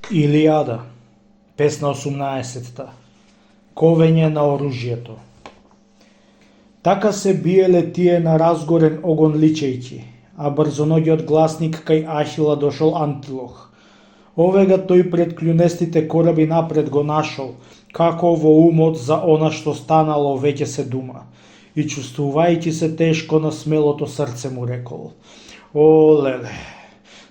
Илијада, песна 18. Ковење на оружјето. Така се биеле тие на разгорен огон личејќи, а брзоногиот гласник кај Ахила дошол Антилох. Овега тој пред клјунестите кораби напред го нашол, како во умот за она што станало веќе се дума, и чувствувајќи се тешко на смелото срце му рекол: О, леле!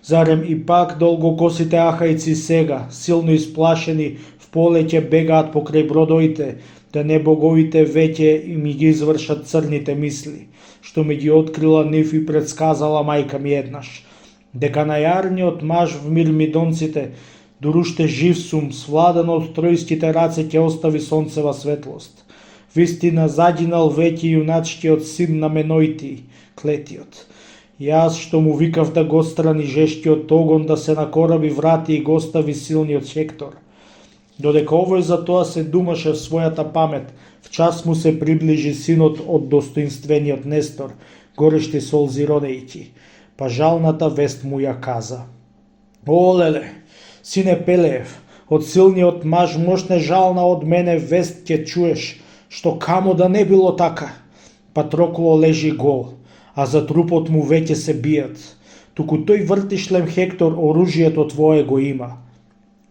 Зарем и пак долгокосите ахајци сега, силно исплашени, в полеќе бегаат покрај бродоите, да не боговите веќе ми ги извршат црните мисли, што ми ги открила нив и предсказала мајка ми еднаш, дека најарниот маж в мирмидонците, доруште жив сум, свладан од тројските раце ќе остави сонцева светлост. Вистина загинал веќе јуначкиот син на Меноити, клетиот. Јас што му викав да го страни жешкиот огон, да се на кораби врати и го остави силниот Хектор. Додека овој за тоа се думаше в својата памет, в час му се приближи синот од достоинствениот Нестор, горешти солзи родејќи, па жалната вест му ја каза: О, леле, сине Пелеев, од силниот маж мощне жална од мене вест ќе чуеш, што камо да не било така. Патрокло лежи гол, а за трупот му веќе се бијат. Туку тој вртишлем Хектор оружјето твое го има.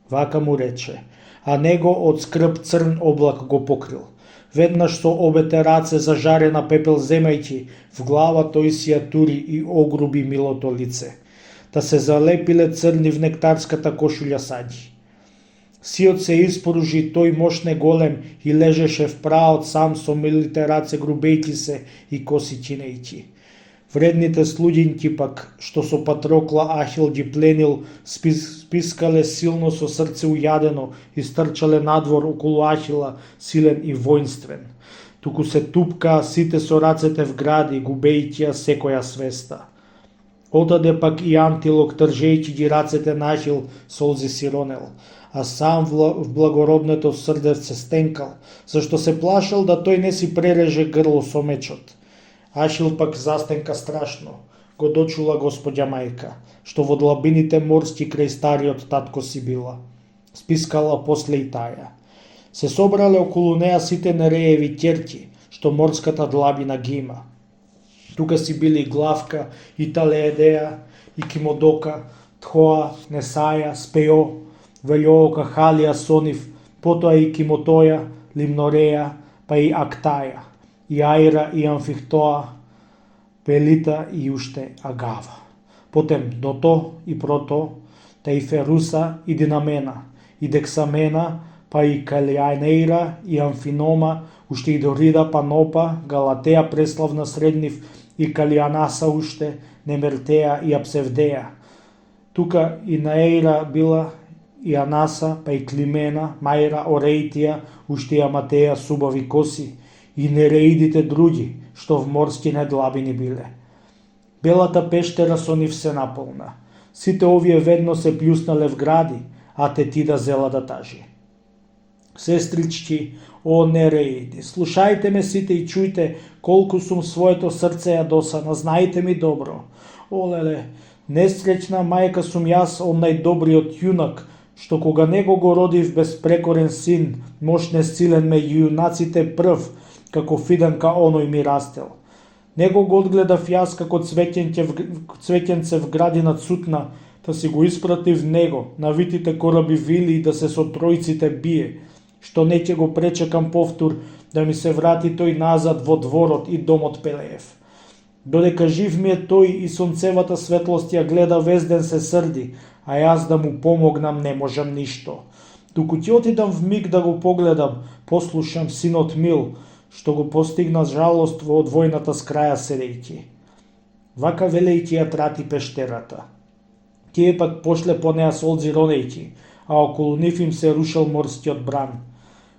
Вака му рече, а него од скрб црн облак го покрил. Веднаш со обете раце зажарена пепел земајќи, в глава тој си ја тури и огруби милото лице. Та се залепиле црни в нектарската кошулја саѓи. Сиот се испоружи тој мошне голем и лежеше в праот сам со милите раце грубејќи се и коси чинејќи. Вредните слуѓинки пак, што со Патрокла Ахил ги пленил, спискале силно со срце ујадено и стрчале надвор околу Ахила, силен и воинствен. Туку се тупкаа сите со рацете в гради, губејќи ја секоја свеста. Отаде пак и Антилок, тржејќи ги рацете на Ахил, солзи си ронел, а сам в благородното срдевце стенкал, зашто се плашал да тој не си пререже грло со мечот. Ахил пак застенка страшно, го дочула господја мајка, што во длабините морски крај стариот татко си била. Спискала после и таја. Се собрале околу неа сите нерееви ќерки, што морската длабина ги има. Тука си били и Главка, и Талеедеја, и Кимодока, Тхоа, Несаја, Спео, Велјоока, Халија, Сонив, потоа и Кимотоја, Лимнореја, па и Актаја, и Аира, и Амфихтоа, Пелита и уште Агава. Потем Дото и Прото, та и Феруса и Динамена, и Дексамена, па и Калијанеира, и Амфинома, уште и Дорида, Панопа, Галатеја преславна среднив, и Калијанаса уште, Немертеја и Апсевдеја. Тука и Наеира била, и Анаса, па и Климена, Мајра, Орейтија, уште и Аматеја с убави коси, и нереидите други, што в морски недлабини биле. Белата пештера со нив се наполна. Сите овие ведно се пљуснале в гради, а Тетида зела да тажи. Сестрички, о нереиди, слушајте ме сите и чујте колку сум своето срце јадосана, знајте ми добро. О, леле, несреќна мајка сум јас, он најдобриот јунак, што кога него го родив безпрекорен син, мошне силен меѓу јунаците прв, како фиданка оној ми растел. Него го одгледав јас како цвеќенце в градина Цутна, да си го испратив него, на витите кораби Вили да се со тројците бие, што не ќе го пречекам повтор да ми се врати тој назад во дворот и домот Пелеев. Додека жив ми е тој и сонцевата светлост ја гледа везден се срди, а јас да му помогнам не можам ништо. Туку ќе отидам в миг да го погледам, послушам синот Мил, што го постигна жалост во одвојната с краја седејќи. Вака велејќи ја трати пештерата. Тие пак пошле по неа солзи ронејќи, а околу нив им се рушел морскиот бран.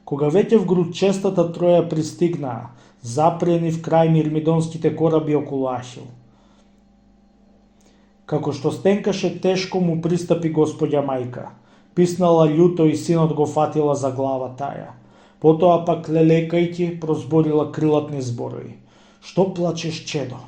Кога веќе в грудчестата троја пристигнаа, запрени в крај мирмидонските кораби околу Ахил. Како што стенкаше тешко му пристапи господја мајка. Писнала љуто и синот го фатила за глава таја. Потоа пак лелекајќи прозборила крилатни зборови. Што плачеш, чедо?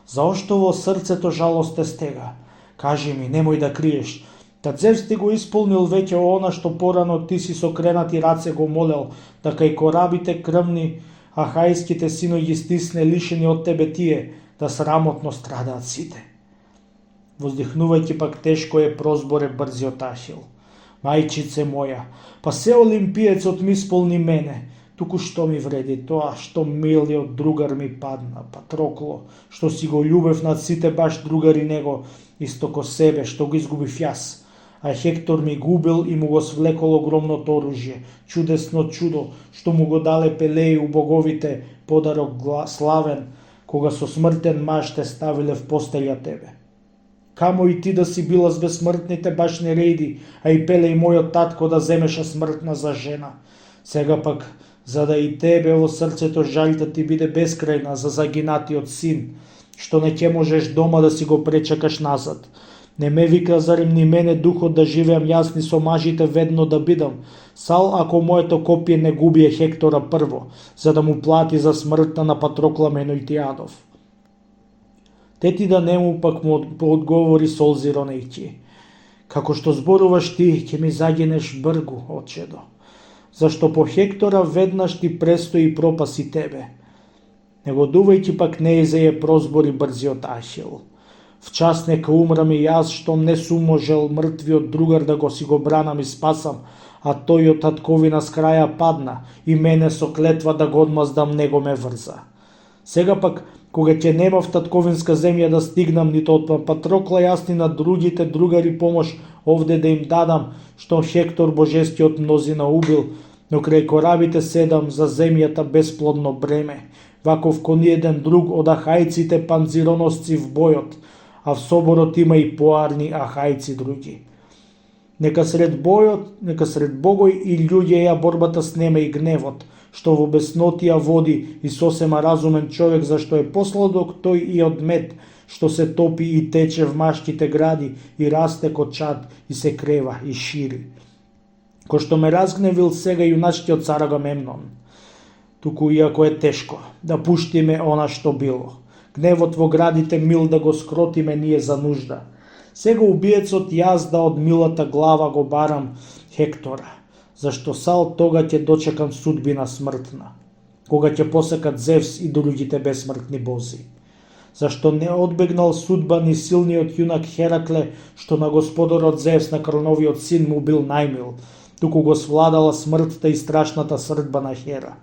Заошто во срцето жалост те стега? Кажи ми, немој да криеш. Та Зевс ти го исполнил веќе она што порано ти си со кренати раце го молел, да кај корабите крмни ахајските синој ги стисне лишени од тебе тие, да срамотно страдаат сите. Воздихнувајќи пак тешко е прозборе брзиот Ахил. Мајчице моја, па се олимпиецот ми исполни мене, туку што ми вреди тоа што милиот другар ми падна, Патрокло, што си го љубев над сите баш другари него, исто ко себе, што го изгубив јас. А Хектор ми губил и му го свлекол огромното оружје, чудесно чудо, што му го дале Пелеи у боговите, подарок славен, кога со смртен маж те ставиле в постелја тебе. Камо и ти да си била с безсмртните баш Нереиди, а и Пелеј мојот татко да земеше смртна за жена. Сега пак, за да и тебе во срцето жалјта ти биде бескрајна за загинатиот син, што не ќе можеш дома да си го пречекаш назад. Не ме вика зарем ни мене духот да живеам јас ни со мажите ведно да бидам, сал ако моето копие не губие Хектора прво, за да му плати за смртта на Патрокла Менојтијадов. Тети да нему пак му одговори солзи ронејќи. Како што зборуваш ти, ќе ми загинеш бргу, очедо. Зашто по Хектора веднаш ти престои пропас и тебе. Негодувајќи пак неизеје прозбори брзиот Ахил. В час нека умрам и јас, штом не сум можел мртвиот другар да го си го бранам и спасам, а тој од татковина с краја падна и мене со клетва да го одмаздам него ме врза. Сега пак, кога ќе нема в татковинска земја да стигнам нито од Патрокла јас ни на другите другари помош овде да им дадам, што Хектор божестиот мнозина убил, но крај корабите седам за земјата бесплодно бреме, ваков кон еден друг од ахајците панзироносци в бојот, а в соборот има и поарни ахајци други. Нека сред Богој и луѓе ја борбата снеме и гневот, што во беснотија води и сосема разумен човек, зашто е посладок тој и од мед, што се топи и тече в машките гради и расте ко чад и се крева и шири. Ко што ме разгневил сега јуначкиот цар Агамемнон. Туку иако е тешко, да пуштиме она што било. Гневот во градите мил да го скротиме ние за нужда. Сега убиецот јас да од милата глава го барам Хектора, зашто сал тога ќе дочекам судбина смртна, кога ќе посекат Зевс и другите бесмртни бози. Зашто не одбегнал судба ни силниот јунак Херакле, што на господорот Зевс на крновиот син му бил најмил, туку го свладала смртта и страшната срдба на Хера.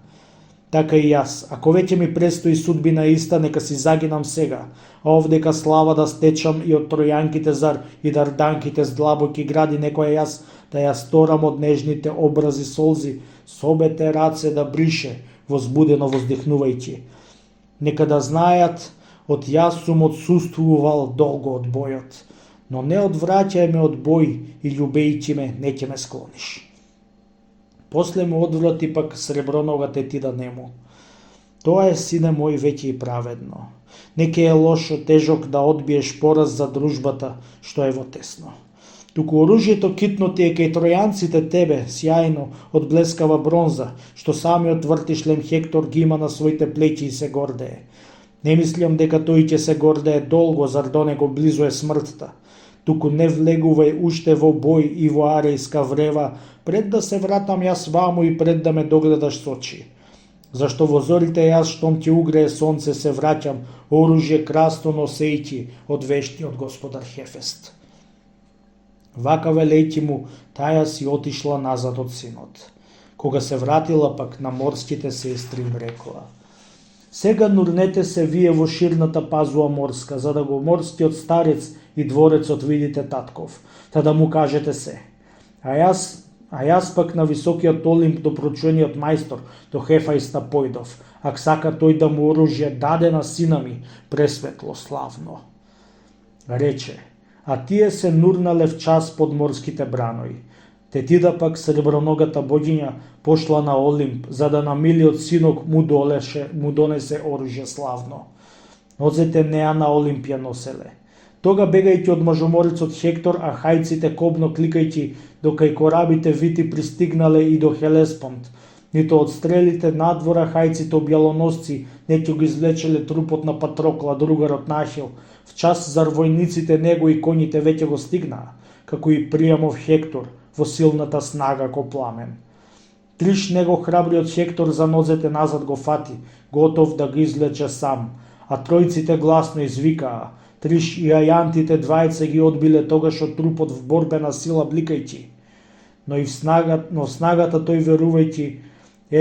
Така и јас, ако веќе ми престои судбина иста, нека си загинам сега, а овдека слава да стечам и од тројанките зар и дарданките с длабоки гради некоја јас да ја сторам од нежните образи солзи, собете раце да брише, возбудено воздихнувајќи. Нека да знајат, од јас сум отсуствувал долго од бојот, но не одвраќај ме од бој и љубејќи ме не ќе ме склониш. После му одврати пак сребронога тетида нему. Тоа е, сине мој, веќе и праведно. Неке е лошо тежок да одбиеш пораз за дружбата, што е во тесно. Туку оружјето китно ти е кај тројанците тебе, сјајно, од блескава бронза, што самиот вртишлем Хектор ги има на своите плеќи и се гордее. Не мислам дека тој ќе се гордее долго, зар до него близу е смртта. Туку не влегувај уште во бој и во арејска врева, пред да се вратам јас ваму и пред да ме догледаш с очи. Зашто во зорите јас, штом ќе угрее сонце, се враќам, оружје красно носејќи од вештиот господар Хефест. Вака велејќи му, таја си отишла назад од синот. Кога се вратила пак на морските сестри им рекла: сега нурнете се вие во ширната пазуа морска, за да го морскиот старец и дворецот видите татков, та да му кажете се. А јас пак на високиот Олимп до прочуениот мајстор, до Хефајста појдов, ак сака тој да му оружје даде на сина ми, пресветло славно. Рече, а тие се нурнале в час под морските бранои. Тетида пак среброногата богиња пошла на Олимп, за да на милиот синок му донесе оружје славно. Нозете неа на Олимпија носеле. Тога бегајќи од мажоморецот Хектор, а хајците кобно кликајќи, докај корабите вити пристигнале и до Хелеспонт, нито од стрелите надвора хајците објалоносци не ќе го извлечеле трупот на Патрокла, другарот на Ахил, в час зар војниците него и коњите веќе го стигнаа, како и Приамов Хектор во силната снага ко пламен. Триш него храбриот Хектор за нозете назад го фати, готов да ги излече сам, а тројците гласно извикаа. Триш и ајантите двајца ги одбиле тогаш од трупот в борбена сила бликајќи. Но снагата тој верувајќи,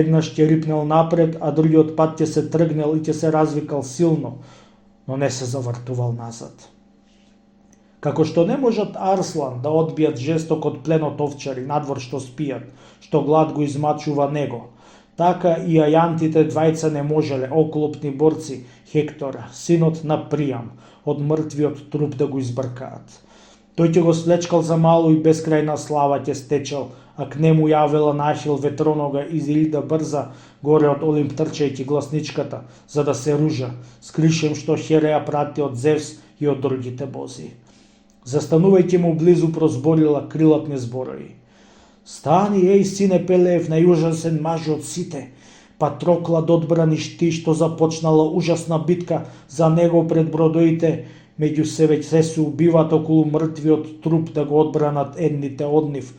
еднаш ќе рипнел напред, а другиот пат ќе се тргнел и ќе се развикал силно, но не се завртувал назад. Како што не можат арслан да одбијат жесток од плен од овчари надвор што спијат, што глад го измачува него, така и ајантите двајца не можеле, оклопни борци Хектора, синот на Приам, од мртвиот труп да го избркаат. Тој ќе го слечкал за мало и бескрајна слава ќе стечел, а к нему јавела Ахил ветронога и Ирида брза горе од Олимп трчајќи гласничката, за да се ружа, с кришем што Хереја прати од Зевс и од другите бози. Застанувајќи му близу прозборила крилатни зборови. Стани, еј, сине Пелеев, најужасен маж од сите. Патрокла одбраниш ти што започнала ужасна битка за него пред бродоите, меѓу себе се убиват околу мртвиот труп да го одбранат едните од нив.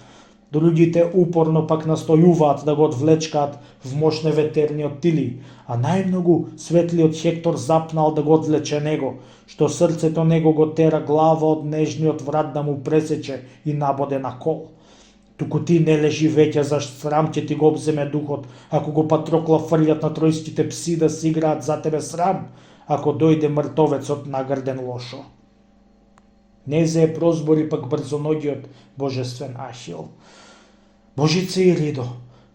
Другите упорно пак настојуваат да го одвлечкаат в мошне ветерни тили, а најмногу светлиот Хектор запнал да го одвлече него, што срцето него го тера глава од нежниот врат да му пресече и набоде на кол. Туку ти не лежи веќе, зашто срам ќе ти го обземе духот, ако го Патрокла фрлјат на тројските пси да си играат за тебе срам, ако дојде мртовецот нагрден лошо. Не зе прозбори пак брзоногиот божествен Ахил. Божице Иридо,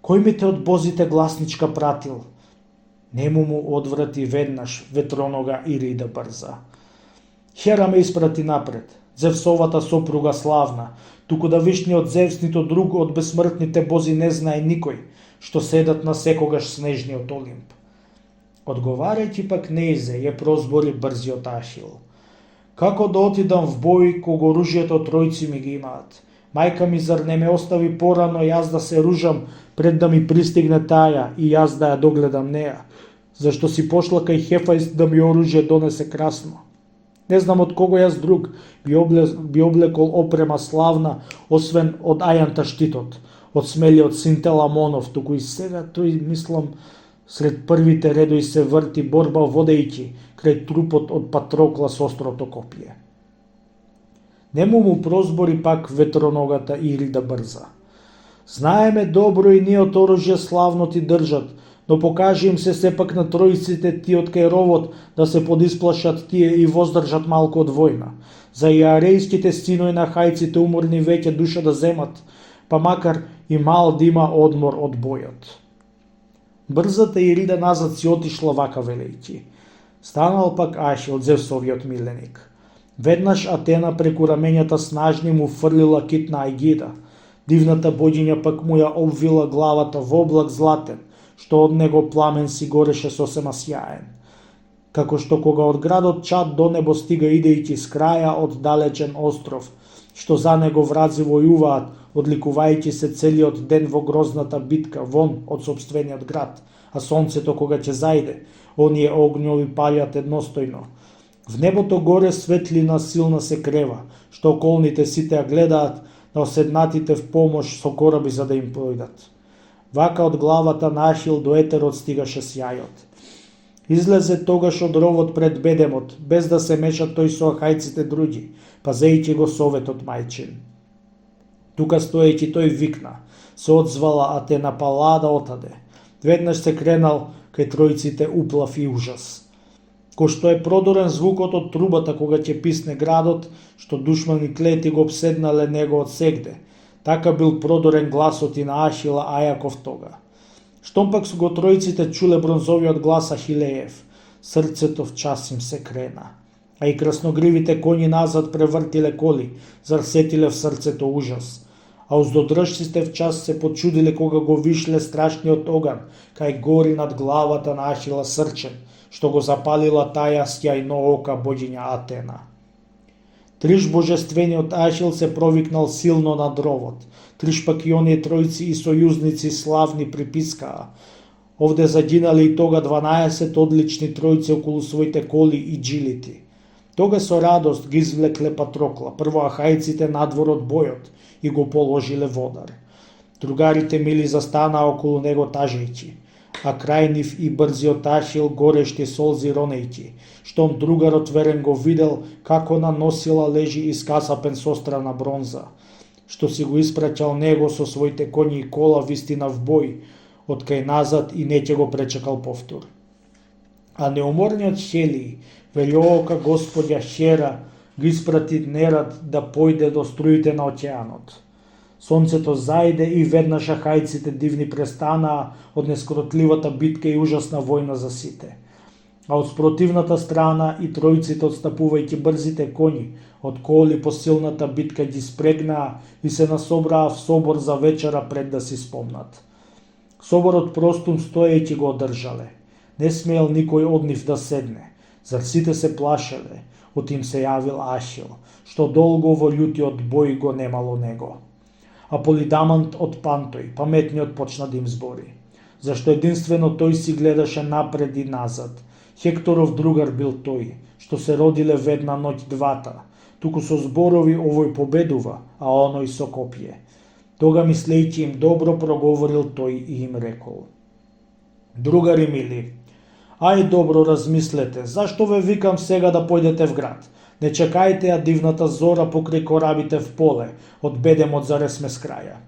кој ми те од бозите гласничка пратил? Нему му одврати веднаш ветронога Ирида брза. Хера ме испрати напред, Зевсовата сопруга славна, туку да вишниот Зевс нито друг од безсмртните бози не знае никој, што седат на секогаш снежниот Олимп. Одговарајќи пак неизе, ја прозбори брзиот Ахил. Како да отидам в бој, кога оружјето тројци ми ги имаат? Мајка ми зар не ме остави порано јас да се ружам пред да ми пристигне таја и јас да ја догледам неа? Зашто си пошла кај Хефајст да ми оружје донесе красно? Не знам од кого јас друг би облекол опрема славна, освен од Ајанта штитот, од смелиот син Теламонов, туку и сега тој, мислам, сред првите редои се врти борба водејќи крај трупот од Патрокла со острото копие. Нему му прозбори пак ветроногата Ирида брза. Знаеме добро и ние од оружје славно ти држат, но покажи им се сепак на тројците ти од кај ровот да се подисплашат тие и воздржат малку од војна. За јарејските синои на хајците уморни веќе душа да земат, па макар и мал да има одмор од бојот. Брзата Ирида назад си отишла вака велејќи. Станал пак Ахил, Зевсовиот миленик. Веднаш Атена преку рамењата снажни му фрлила кит на Ајгида. Дивната богиња пак му ја обвила главата во облак златен, што од него пламен си гореше сосема сјаен. Како што кога од градот Чад до небо стига идејќи с краја од далечен остров, што за него врази војуваат, одликувајќи се целиот ден во грозната битка вон од сопствениот град, а сонцето кога ќе зајде, оние огњови палјат едностојно. В небото горе светлина силна се крева, што околните сите ја гледаат, на оседнатите в помош со кораби за да им појдат. Вака од главата на Ахил до етерот стигаше сјајот. Излезе тогаш од ровот пред бедемот, без да се меша тој со хајците други, пазејќи го советот мајчин. Тука стоејќи тој викна, се одзвала Атена Паллада отаде. Веднаш се кренал кај тројците уплав и ужас. Кој што е продорен звукот од трубата кога ќе писне градот, што душмани клети го обседнале него од сегде, така бил продорен гласот и на Ахила Ајаков тога. Штом пак го тројците чуле бронзовиот глас Ахилеев, срцето в час им се крена, а и красногривите коњи назад превртиле коли, зар сетиле в срцето ужас. А уздодржците в час се почудиле кога го вишле страшниот оган, кај гори над главата на Ахила срчен, што го запалила таја сјајно ока богиња Атена. Триш божествениот Ахил се провикнал силно над ровот, триш пак и оние тројци и сојузници славни припискаа. Овде загинали и тога 12 одлични тројци околу своите коли и джилити. Тога со радост ги извлекле Патрокла, прво ахајците надвор од бојот и го положиле водар. Другарите мили застанаа околу него тажејќи, а крај нив и брзиот Ашил горешти солзи ронејќи, штом другарот верен го видел како на носила лежи искасапен сострана бронза, што си го испраќал него со своите коњи и кола вистина в бој, од кај назад и не ќе го пречекал повтор. А неуморниот Хелии, велјоока господја Хера, ги испрати Нерад да појде до струите на океанот. Сонцето зајде и веднаш ахајците дивни престанаа од нескротливата битка и ужасна војна за сите. А од спротивната страна и тројците отстапувајќи брзите коњи, од коли по силната битка ги спрегнаа и се насобраа в собор за вечера пред да си спомнат. Соборот простум стоејќи го одржале. Не смеел никој од нив да седне, зар сите се плашеле, од им се јавил Ашил, што долго во љутиот бој го немало него. А Полидамант од Пантој, паметниот, почна да им збори, зашто единствено тој си гледаше напред и назад. Хекторов другар бил тој, што се родиле в една ноќ двата, туку со зборови овој победува, а оној со копје. Тога мислејќи им добро проговорил тој и им рекол: другари мили, ај добро размислете, зашто ве викам сега да појдете в град? Не чекајте ја дивната зора покрај корабите в поле, од бедемот за ресмес краја.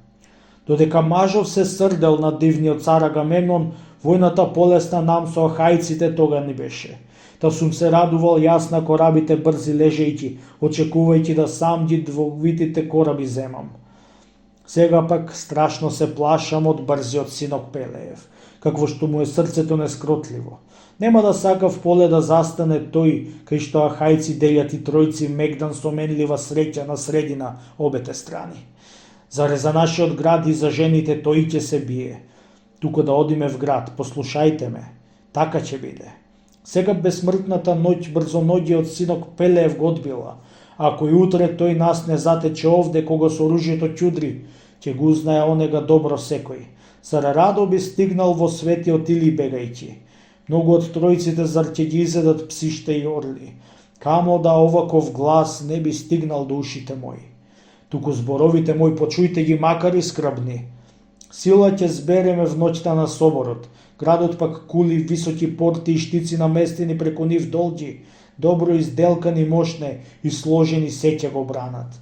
Додека мажов се срдел на дивниот цар Агамемнон, војната полесна нам со ахајците тога ни беше. Та сум се радувал јас на корабите брзи лежејќи, очекувајќи да сам ги двовитите кораби земам. Сега пак страшно се плашам од брзиот синок Пелеев, какво што му е срцето нескротливо. Нема да сака в поле да застане тој, кај што ахајци делјат и тројци мегдан со менлива среќа на средина обете страни. Заре за нашиот град и за жените тој ќе се бие. Туку да одиме в град, послушајте ме, така ќе биде. Сега безсмртната ноќ брзоногиот синок Пелеев го одбила, а ако и утре тој нас не затече овде кога со оружјето ќудри, ќе го узнае онега добро секој. Заре радо би стигнал во светиот или бегајќи. Многу од тројците зар ќе ги изедат псиште и орли. Камо да оваков глас не би стигнал до ушите мои. Туку зборовите мои почујте ги макар и скрбни. Сила ќе збереме в ноќта на соборот. Градот пак кули високи порти и штици наместени преку нив долги, добро изделкани, мощне и сложени се ќе го бранат.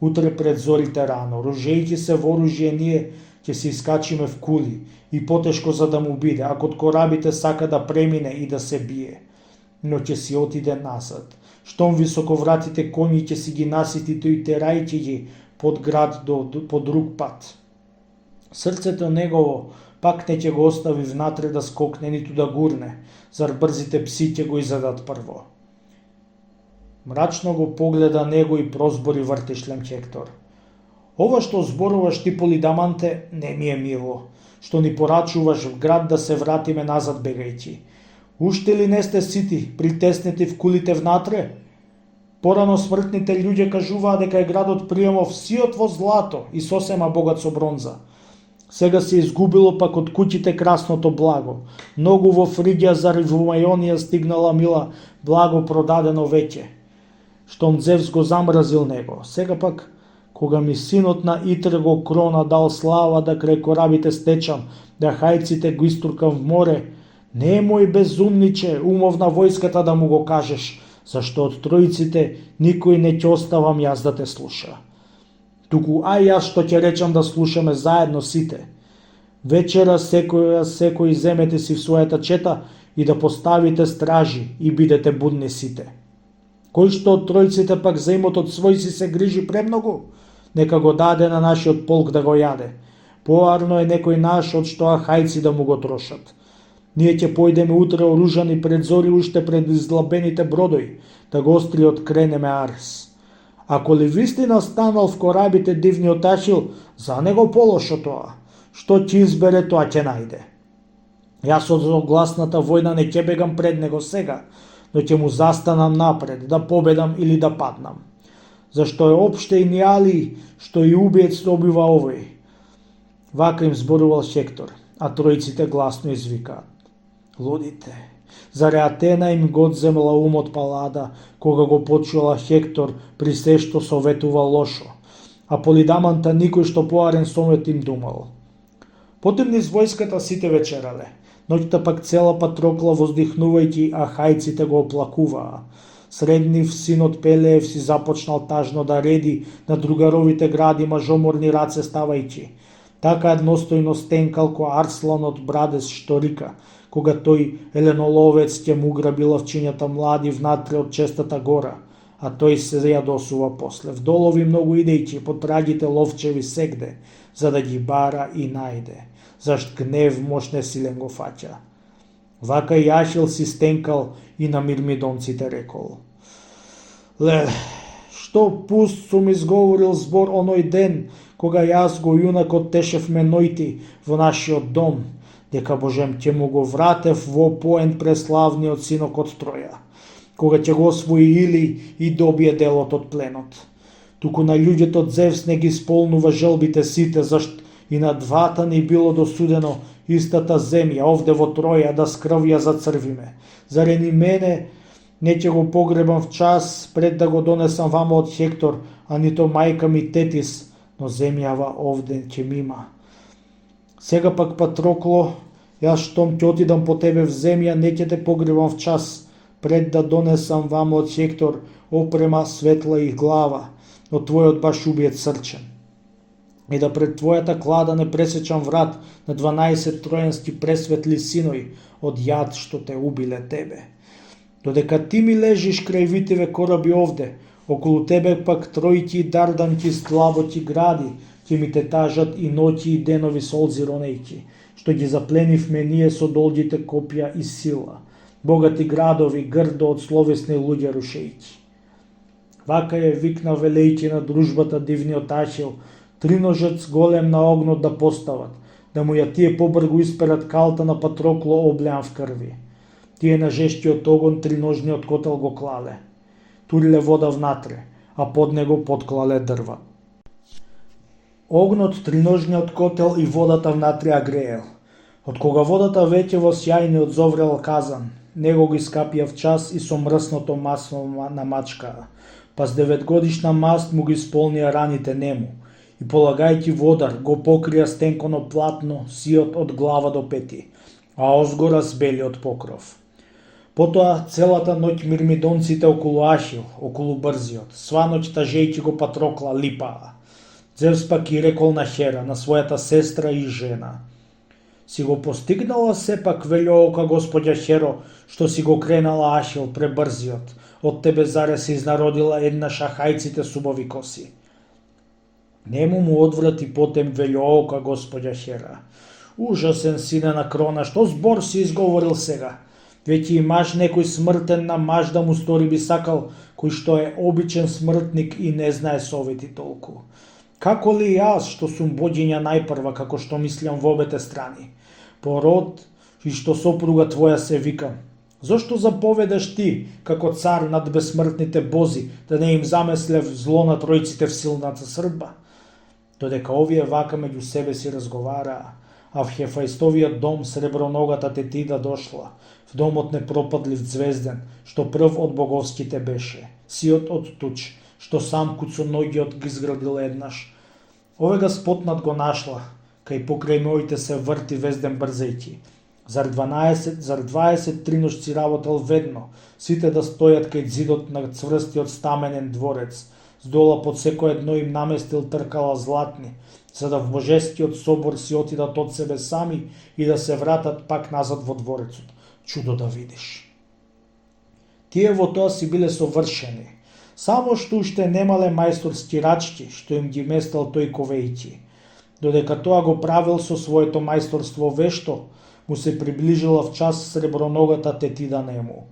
Утре пред зорите рано, ружејќи се во оружје ние, ќе се искачиме в кули и потешко за да му биде, ако од корабите сака да премине и да се бие. Но ќе си отиде назад. Штом високовратите коњи ќе си ги насити тој терајќи ги под град по друг пат. Срцето негово пак не ќе го остави внатре да скокне, ниту да гурне, зар брзите пси ќе го изедат прво. Мрачно го погледа него и прозбори вртешлем Хектор. Ова што зборуваш ти, Полидаманте, не ми е мило, што ни порачуваш в град да се вратиме назад бегајќи. Уште ли не сте сити, притеснети в кулите внатре? Порано смртните луѓе кажуваа дека е градот приемов сиот во злато и сосема богат со бронза. Сега се изгубило пак од куќите красното благо. Многу во Фригија зари во Мајонија стигнала мила благо продадено веќе. Штом Зевс го замразил него, сега пак кога ми синот на Итре го крона дал слава да крај корабите стечам, да хајците го истуркам в море, немој безумниче, умов на војската да му го кажеш, зашто од тројците никој не ќе оставам јас да те слуша. Туку ај јас што ќе речам да слушаме заедно сите. Вечера секој земете си в својата чета и да поставите стражи и бидете будни сите. Кој што од тројците пак за имотот свој си се грижи премногу, нека го даде на нашиот полк да го јаде. Поарно е некој наш од што ахајци да му го трошат. Ние ќе појдеме утре оружани пред зори уште пред изглабените бродои, да го остриот кренеме Арс. Ако ли вистина станал в корабите дивниот Ашил, за него полошо тоа. Што ќе избере, тоа ќе најде. Јас од огласната војна не ќе бегам пред него сега, но ќе му застанам напред, да победам или да паднам. Зашто е опште и нијали, што и убиец добива овој. Вака им зборувал Хектор, а тројците гласно извикаат. Лудите, Заре Атена им го одземала умот Палада, кога го почула Хектор при се што советува лошо, а Полидаманта никој што поарен совет им думал. Потем низ војската сите вечерале, ноќта пак цела Патрокла воздихнувајќи, а хајците го оплакуваа. Среднив синот Пелеев си започнал тажно да реди на другаровите гради мажоморни раце ставајќи. Така едностојно стенкал ко Арсланот Брадес што рика, кога тој еленоловец ќе му граби лавчињата млади внатре од честата гора, а тој се јадосува после. Вдолови многу идејќи по трагите ловчеви сегде, за да ги бара и најде, зашт гнев мощне силен го фаќа. Вака и Ашил си стенкал и на мирмидонците рекол: Леле, што пуст сум изговорил збор оној ден, кога јас го јунакот тешевме нојти во нашиот дом, дека Божем ќе му го вратев во поен преславниот синок од Троја, кога ќе го освои Или и добие делот од пленот. Туку на луѓето Зевс не ги исполнува желбите сите, зашт и на двата ни било досудено истата земја, овде во Троја, да скрвја зацрвиме. Заре ни мене не ќе го погребам в час пред да го донесам вама од Хектор, а нито мајка ми Тетис, но земјава овде ќе мима. Сега пак Патрокло, јас штом ќе отидам по тебе в земја, не ќе те погребам в час пред да донесам вама од Хектор опрема светла и глава, но твојот баш убиет срчен. И да пред твојата клада не пресечам врат на 12 тројански пресветли синој од јад што те убиле тебе. Додека ти ми лежиш крај витиве кораби овде, околу тебе пак тројки дарданки слаботи гради, ќе ми те тажат и ноќи и денови солзи ронејки, што ги запленивме ние со долгите копја и сила, богати градови грдо од словесни луѓе рушејки. Вака е викна велејќи на дружбата дивниот Ашил, триножец голем на огнот да постават, да му ја тие побргу исперат калта на Патрокло облеан в крви. Тие на жестиот огон триножниот котел го клале. Туриле вода внатре, а под него подклале дрва. Огнот, триножниот котел и водата внатре ја греел. Од кога водата веќе во сјајниот зоврел казан, него го искапија в час и со мрсното масло намачкаа, па с 9-годишна маст му ги исполнија раните нему, и полагајќи водар го покрија стенконо платно сиот од глава до пети, а озгора с белиот покров. Потоа целата ноќ мирмидонците околу Ашил, околу брзиот, сва ноќ тажејќи го Патрокла липаа. Зевс пак и рекол на Хера, на својата сестра и жена: Си го постигнала сепак, велјоока господја Херо, што си го кренала Ашил пребрзиот, од тебе заре се изнародила една шахајците субови коси. Нему му одврати потем велјоока господја Хера: Ужасен сине на крона, што збор си изговорил сега? Веќе имаш некој смртен на маж да му стори би сакал, кој што е обичен смртник и не знае совети толку. Како ли јас, што сум бодјиња најпрва, како што мислам во обете страни, по род и што сопруга твоја се викам? Зошто заповедаш ти, како цар над безсмртните бози, да не им замеслев зло на тројците в силната срдба? Додека овие вака меѓу себе си разговараа, а в Хефајстовиот дом среброногата Тетида дошла, в домот непропадлив звезден, што прв од боговските беше, сиот од туч, што сам куцоногиот ги изградил еднаш. Овега спотнат го нашла, кај покрај моите се врти везден брзејки. Зар 20 триножци работел ведно, сите да стојат кај зидот на цврстиот стаменен дворец, здола под секој едно им наместил тркала златни, за да в божескиот собор си отидат од себе сами и да се вратат пак назад во дворецот. Чудо да видиш. Тие во тоа си биле совршени, само што уште немале мајсторски рачки, што им ги местал тој ковејки. Додека тоа го правил со своето мајсторство вешто, му се приближила в час среброногата Тетида нему.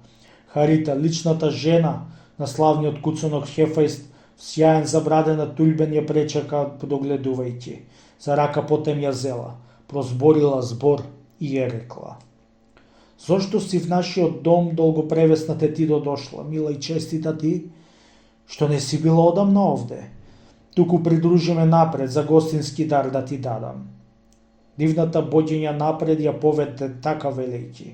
Харита, личната жена на славниот куцоног Хефајст, сјаен забрадена тулбен ја пречака подогледувајќи. За рака потем ја зела, прозборила збор и ја рекла: Зошто си в нашиот дом долго превесна Тетидо дошла, мила и честита ти, што не си била одамна овде? Туку придружиме напред за гостински дар да ти дадам. Дивната бодјиња напред ја поведе така велејќи: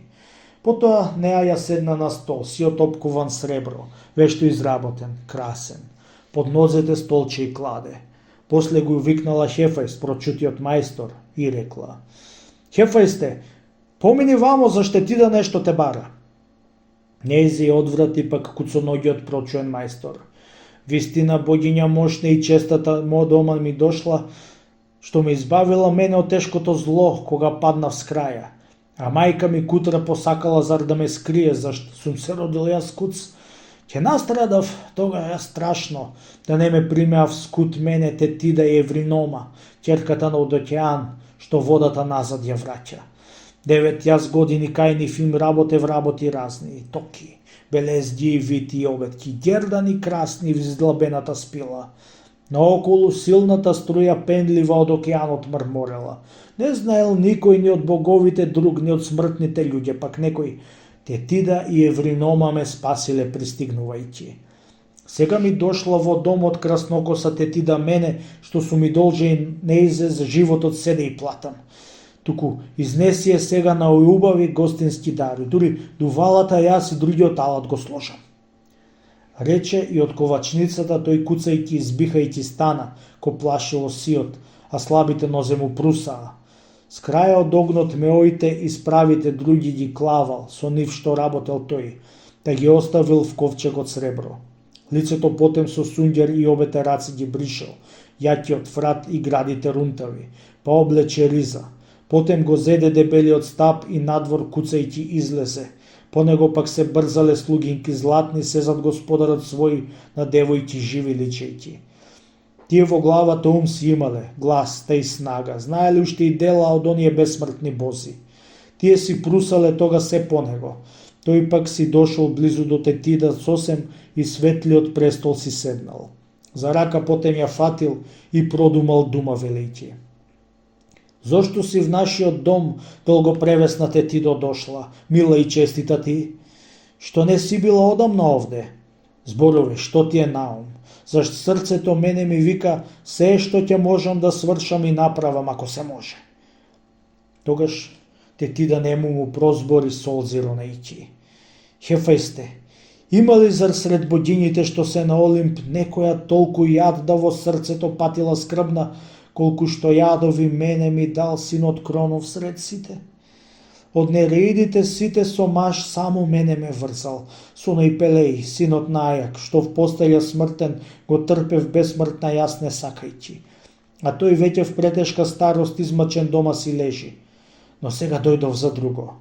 Потоа неа ја седна на стол, сиот опкуван сребро, вешто изработен, красен. Под нозете столче и кладе. После го викнала Хефајст, прочутиот мајстор, и рекла: Хефајсте, помини вамо, заште ти да нешто те бара. Нејзи одврати пак куцоногиот прочуен мајстор. Вистина, богиња мощна и честата мо дома ми дошла, што ме избавила мене од тешкото зло, кога паднав с краја. А мајка ми кутра посакала зар да ме скрие, зашто сум се родил јас куц. Ќе настрадав тога страшно, да не ме примеав скут мене тетида и Евринома, ќерката на Одокеан, што водата назад ја враќа. 9 јас години кајнив им работев работи разни, токи, белезги, вити и обетки, гердани красни в издлабената спила. Наоколу силната струја пенлива од океанот мрморела. Не знаел никој ни од боговите друг, ни од смртните луѓе, пак некој тетида и Евринома ме спасиле пристигнувајќи. Сега ми дошла во домот краснокоса тетида мене, што су ми должи неизе за животот седе и платам. Туку изнеси е сега на убави гостински дари, дури дувалата јас и другиот алат го сложам. Рече и од ковачницата тој куцајќи избихајќи стана, ко плашило сиот, а слабите нозе му прусаа. С краја од огнот меоите и справите други ги клавал, со нив што работел тој, да ги оставил в ковчегот сребро. Лицето потем со сунѓер и обете раци ги бришел, јакиот фрат и градите рунтави, па облече риза. Потем го зеде дебелиот стап и надвор куцајќи излезе. По него пак се брзале слугинки златни, се зад господарот свој на девојки живи личејќи. Тие во главата ум си имале, глас, та и снага, знаеле уште и дела од оние бесмртни бози. Тие си прусале тога се по него. Тој пак си дошол близу до тетида сосем и светлиот престол си седнал. За рака потем ја фатил и продумал дума велејќи. Зошто си в нашиот дом, долгопревесна тетидо дошла, мила и честита ти? Што не си била одамна овде? Зборови, што ти е наум? Зашто срцето мене ми вика, се што ќе можам да свршам и направам ако се може. Тогаш тетида нему му прозбори солзи ронејќи. Хефајсте, има ли зар сред богињите што се на Олимп некоја толку јад да во срцето патила скрбна, колку што јадови мене ми дал синот Кронов сред сите? Од нереидите сите со маш само мене ме врзал, со Најпелеј, синот на Ајак, што в постелја смртен го трпев бесмртна јас не сакајќи. А тој веќе в претешка старост измачен дома си лежи. Но сега дојдов за друго.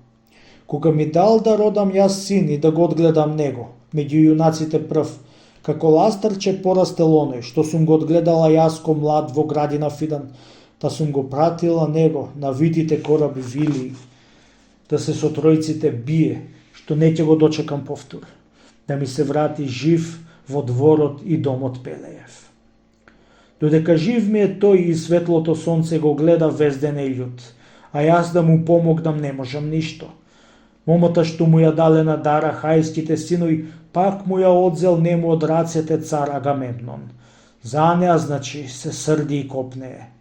Кога ми дал да родам јас син и да го одгледам него, меѓу јунаците прв, како ластарче порастел оној, што сум го одгледала јас ко млад во градина Фидан, та сум го пратила него на витите кораби Вили, да се со тројците бие, што не ќе го дочекам повтор, да ми се врати жив во дворот и домот Пелеев. Додека жив ми е тој и светлото сонце го гледа везден и љут, а јас да му помогнам не можам ништо. Момата што му ја дале на дара хајските синови, пак му ја одзел нему од рацете цар Агамемнон. За неа, значи, се срди и копнее.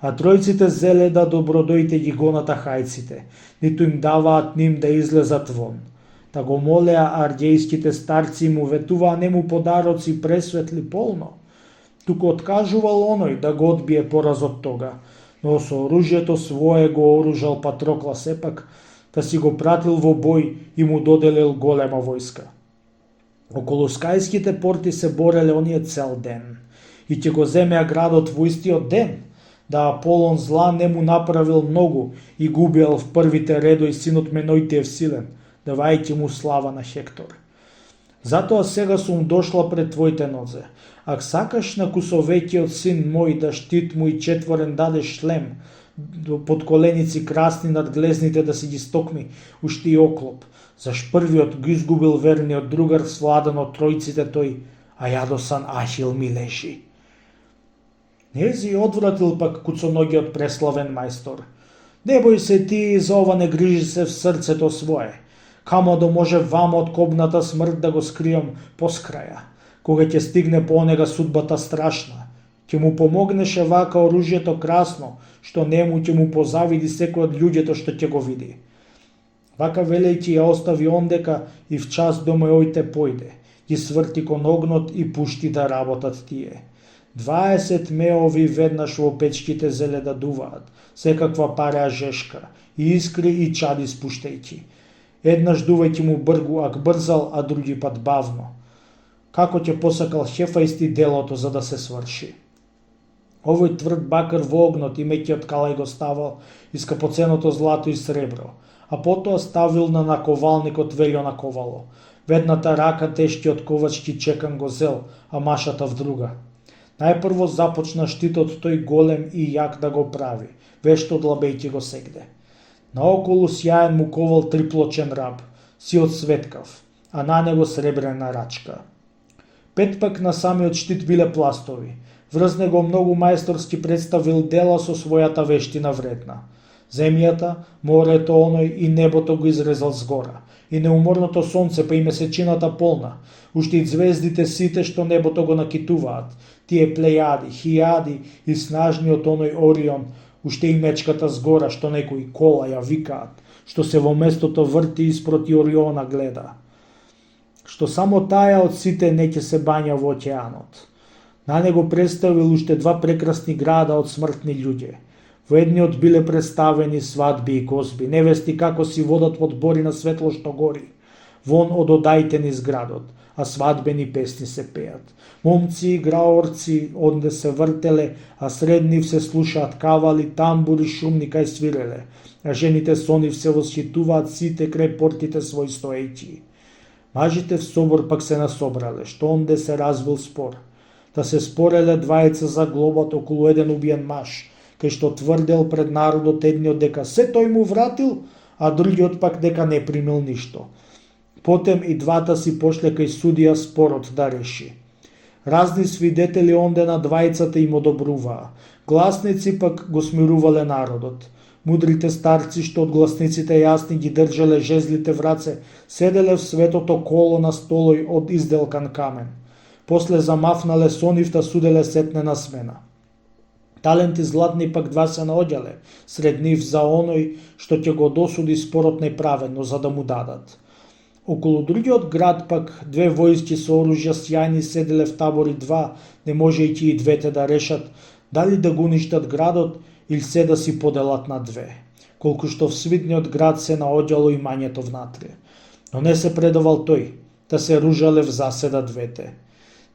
А тројците зеле да добродојте ги гоната хајците, ниту им даваат ним да излезат вон. Та го молеа ардјејските старци и му ветуваа нему подароци пресветли полно. Туку откажувал оној да го одбие поразот тога, но со оружјето свое го оружал Патрокла сепак, да си го пратил во бој и му доделил голема војска. Околу скајските порти се бореле оние цел ден и ќе го земеа градот во истиот ден, да Аполон зла не му направил многу и губел в првите редој синот Менојтиев силен, давајќи му слава на Хектор. Затоа сега сум дошла пред твоите нозе. Ако сакаш на кусовеќиот син мој да штит му и четворен дадеш шлем, под коленици красни над глезните да си ги стокми, уште и оклоп, заш првиот го изгубил верниот другар свладан од тројците тој, а јадосан Ахил ми лежи. Нези одвратил пак куцоногиот преславен мајстор. Не бој се ти, за ова не грижи се в срцето свое. Камо да може вама од кобната смрт да го скријам поскраја, кога ќе стигне по онега судбата страшна. Ќе му помогнеше вака оружјето красно, што нему ќе му позавиди секој од луѓето што ќе го види. Вака велејќи ја остави ондека и в час до мојте појде, ги сврти кон огнот и пушти да работат тие. 20 меови веднаш во печките зеле да дуваат, секаква пареа жешка, и искри и чади спуштајќи. Еднаш дувајќи му бргу ак брзал, а други пат бавно. Како ќе посакал хефајсти делото за да се сврши. Овој тврд бакар во огнот и меќиот калај го ставал и скапоценото злато и сребро, а потоа ставил на наковалникот велјо наковало. В едната рака тешкиот ковачки чекан го зел, а машата в друга. Најпрво започна штитот тој голем и јак да го прави, вешто длабејќи го сегде. Наоколу сјаен му ковал триплочен раб, си од светкав, а на него сребрена рачка. Пет пак на самиот штит биле пластови, врз него многу мајсторски представил дела со својата вештина вредна. Земјата, морето оној и небото го изрезал згора, и неуморното сонце па и месечината полна, уште и звездите сите што небото го накитуваат, тие плејади, хијади и снажниот оној Орион, уште и мечката згора што некои кола ја викаат, што се во местото врти испроти Ориона гледа. Што само таја од сите не ќе се бања во океанот. На него представил уште два прекрасни града од смртни луѓе. Во едниот биле представени свадби и гозби, невести како си водат под бори на светло што гори, вон од одајте низ градот, а свадбени песни се пеат. Момци и граорци онде се вртеле, а сред нив се слушаат кавали, тамбури шумни кај свиреле, а жените со нив се восхитуваат сите крај портите свој стоејќи. Мажите в собор пак се насобрале, што онде се развил спор. Да се спореле двајца за глобот околу еден убиен маж, кај што тврдел пред народот едниот дека се тој му вратил, а другиот пак дека не примил ништо. Потем и двата си пошле кај судија спорот да реши. Разни свидетели онде на двајцата им одобруваа, гласници пак го смирувале народот. Мудрите старци што од гласниците јасни ги држале жезлите в раце, седеле в светото коло на столој од изделкан камен. После замафнале со нив та суделе сетне на смена. Таленти златни пак два се наоѓале, сред нив за оној што ќе го досуди спорот неправедно за да му дадат. Околу другиот град пак две војски со оружја сјајни седеле в табори два, не можејќи и двете да решат дали да го уништат градот или се да си поделат на две, колку што в свидниот град се наоѓало имањето внатре. Но не се предавал тој, да се ружале в заседа двете.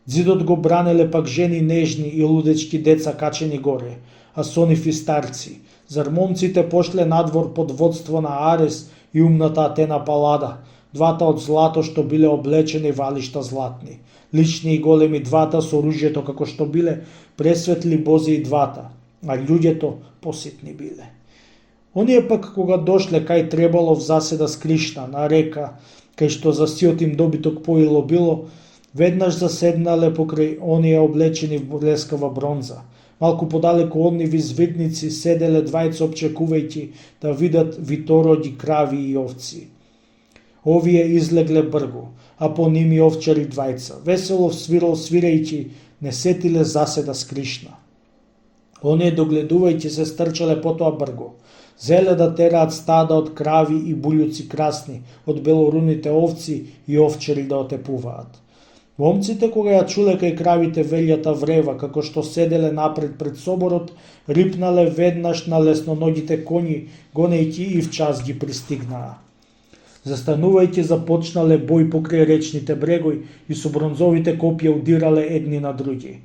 Зидот го бранеле пак жени нежни и лудечки деца качени горе, а со нив и старци. Зар момците пошле надвор под водство на Арес и умната Атена Палада, двата од злато што биле облечени валишта златни, лични и големи двата со оружјето како што биле пресветли бози и двата, а луѓето поситни биле. Оние пак кога дошле кај требало в заседа с Кришна на река, кај што за сиот им добиток поило било, веднаш заседнале покрај оние облечени в блескава бронза. Малку подалеку од нив извидници седеле двајца обчекувајќи да видат витороди, крави и овци. Овие излегле бргу, а по ними овчари двајца. Весело свирал свирајќи, не сетиле заседа с Кришна. Оние догледувајќи се стрчале по тоа бргу. Зеле да тераат стада од крави и буљуци красни, од белоруните овци и овчари да отепуваат. Момците кога ја чуле кај кравите велјата врева, како што седеле напред пред соборот, рипнале веднаш на лесноногите коњи, гонејќи и в час ги пристигнаа. Застанувајќи започнале бој покрај речните брегој и со бронзовите копија удирале едни на други.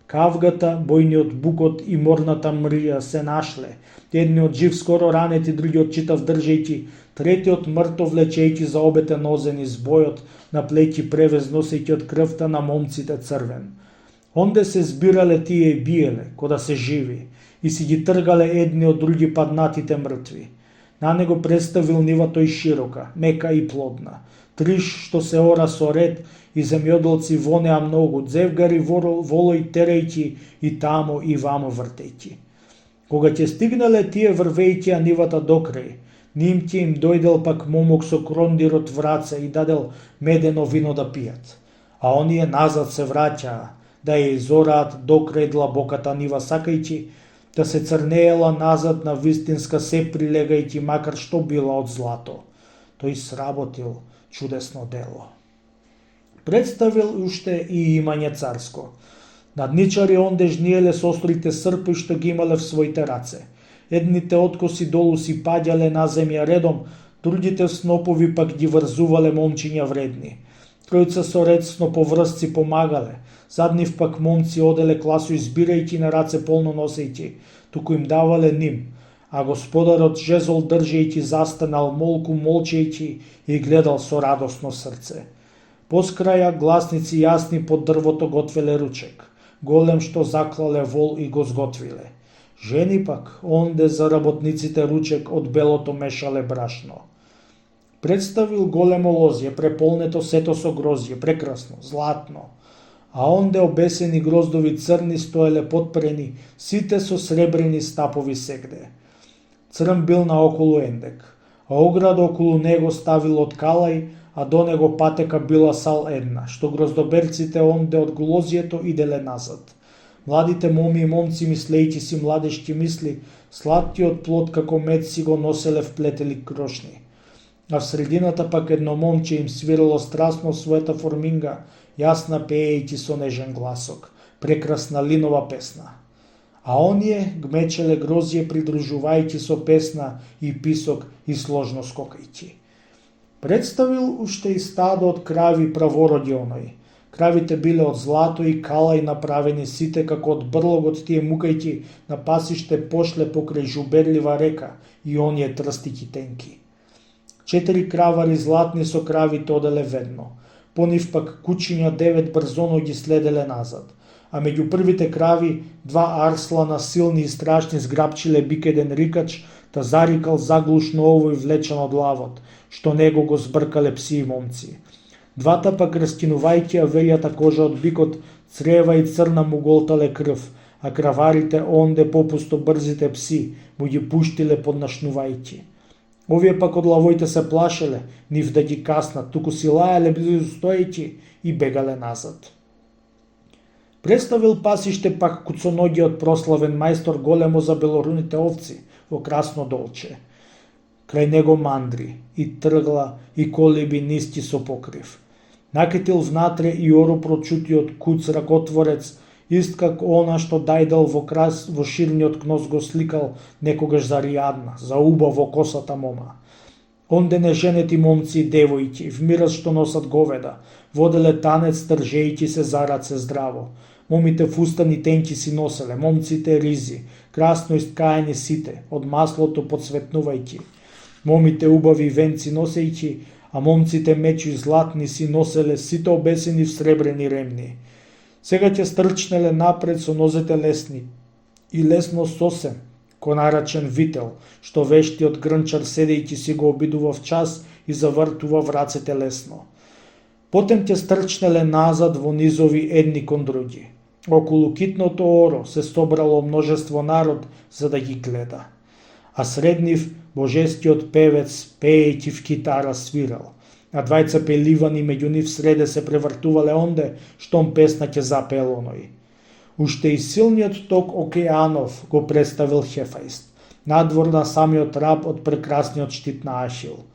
Кавгата, бојниот букот и морната мрија се нашле, едниот жив скоро ранет и другиот читав држејќи, третиот мртов влечејќи за обете нозени с бојот, на плеќи превез носејќи од крвта на момците црвен. Онде се збирале тие и биеле, кода се живи, и си ги тргале едни од други паднатите мртви. На него представил нивата и широка, мека и плодна. Триш што се ора со ред и земјоделци во неа многу, дзевгари волој терејќи и тамо и вамо вртејќи. Кога ќе стигнале тие врвејќи а нивата докрај, ним ќе им дојдел пак момок со крондирот в раце и дадел медено вино да пијат. А оние назад се враќаа, да ја изораат докрај длабоката нива сакајќи, да се црнеела назад на вистинска се прилегајќи макар што била од злато. тој сработил чудесно дело. Представил уште и имање царско. Надничари онде жниеле со острите српи што ги имале в своите раце. Едните откоси долу си паѓале на земја редом, другите снопови пак ги врзувале момчиња вредни. Тројца со ред сноповрзци помагале, заднив пак момци оделе класу избирајќи на раце полно носејќи, туку им давале ним, а господарот жезол држејќи застанал молку молчејќи и гледал со радосно срце. Поскраја гласници јасни под дрвото готвеле ручек, голем што заклале вол и го сготвиле. Жени пак онде за работниците ручек од белото мешале брашно. Представил големо лозје, преполнето сето со грозје, прекрасно, златно, а онде обесени гроздови црни стоеле подпрени, сите со сребрени стапови сегде. Црн бил наоколу ендек, а ограда околу него ставил од калај, а до него патека била сал една, што гроздоберците онде од лозјето иделе назад. Младите моми и момци, мислејќи си младешки мисли, сладкиот плод како мед си го носеле вплетели крошни. А в средината пак едно момче им свирало страстно својата форминга, јасна пеејќи со нежен гласок, прекрасна линова песна. А оние гмечеле грозје придружувајќи со песна и писок и сложно скокајќи. Представил уште и стадо од крави правороди оној. Кравите биле од злато и калај направени, сите како од брлогот тие мукајќи на пасиште пошле покрај жуберлива река и оние трстики тенки. 4 кравари златни со кравите оделе ведно, по нив пак кучиња 9 брзоно ги следеле назад, а меѓу првите крави 2 арслана силни и страшни зграпчиле бик еден рикач, та зарикал заглушно овој влечен од лавот, што него го збркале пси и момци. Двата пак раскинувајќи авејата кожа од бикот, црева и црна му голтале крв, а краварите онде попусто брзите пси му ги пуштиле поднашнувајќи. Овие пак од лавоите се плашеле, нив да ги каснат, туку си лајале близу стоејќи и бегале назад. Представил пасиште пак куцоногиот прославен мајстор големо за белоруните овци во красно долче. Крај него мандри, и тргла, и колиби ниски со покрив. Накетил внатре и оро прочутиот куц ракотворец, ист как она што Дајдал во ширниот кнос го сликал некогаш за Ријадна, за убаво косата мома. Онде неженети момци и девојки, в мираз што носат говеда, воделе танец тржејќи се за раце здраво. Момите фустани тенки си носеле, момците ризи, красно искаени сите, од маслото подсветнувајќи. Момите убави венци носејќи, а момците мечи златни си носеле, сите обесени в сребрени ремни. Сега ќе стрчнеле напред со нозете лесни и лесно сосем, ко нарачен вител, што вештиот грнчар седејќи си го обидува в час и завртува врацете лесно. Потем ќе стрчнеле назад во низови едни кон други. Околу китното оро се собрало множество народ за да ги гледа. А сред нив божескиот певец пеејќи в китара свирал, а двајца пеливани меѓу нив среде се превртувале онде, штом песна ќе запел оној. Уште и силниот ток океанов го представил Хефаист, надвор на самиот раб од прекрасниот штит на Ашил.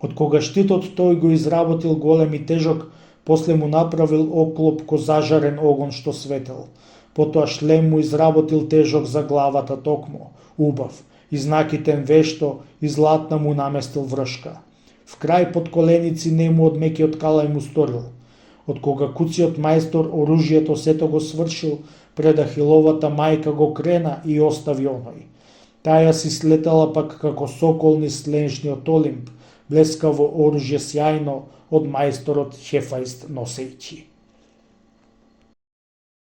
Од кога штитот тој го изработил голем и тежок, после му направил оклоп ко зажарен огон што светел. Потоа шлем му изработил тежок за главата токмо, убав, изнакитен вешто и златна му наместил вршка. В крај под коленици нему од мекиот калај му сторил. Од кога куциот мајстор оружјето сето го свршил, пред Ахиловата мајка го крена и остави оној. Таја си слетала пак како сокол низ ленжниот Олимп, блескаво оружје сјајно од мајсторот Хефаист носејќи.